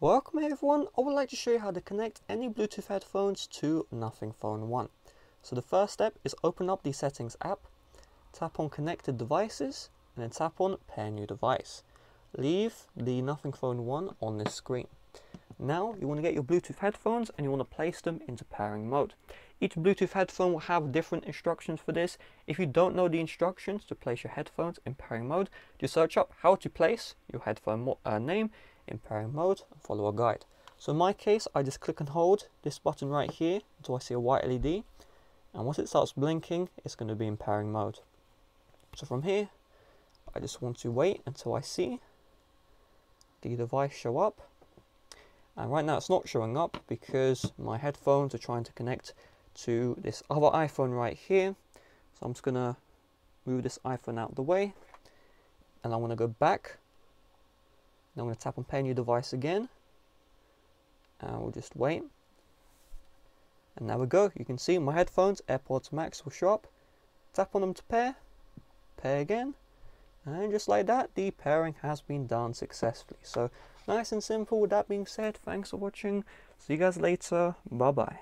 Welcome everyone, I would like to show you how to connect any Bluetooth headphones to Nothing Phone 1. So the first step is open up the settings app, tap on connected devices and then tap on pair new device. Leave the Nothing Phone 1 on this screen. Now you want to get your Bluetooth headphones and you want to place them into pairing mode. Each Bluetooth headphone will have different instructions for this. If you don't know the instructions to place your headphones in pairing mode, just search up how to place your headphone name in pairing mode and follow a guide. So in my case, I just click and hold this button right here until I see a white LED, and once it starts blinking, it's going to be in pairing mode. So from here, I just want to wait until I see the device show up. And right now it's not showing up because my headphones are trying to connect to this other iPhone right here. So I'm just going to move this iPhone out of the way and I want to go back. Now I'm going to tap on pair new device again and we'll just wait. And there we go, you can see my headphones, AirPods Max will show up. Tap on them to pair, pair again, and just like that the pairing has been done successfully. So nice and simple. With that being said, thanks for watching, see you guys later, bye bye.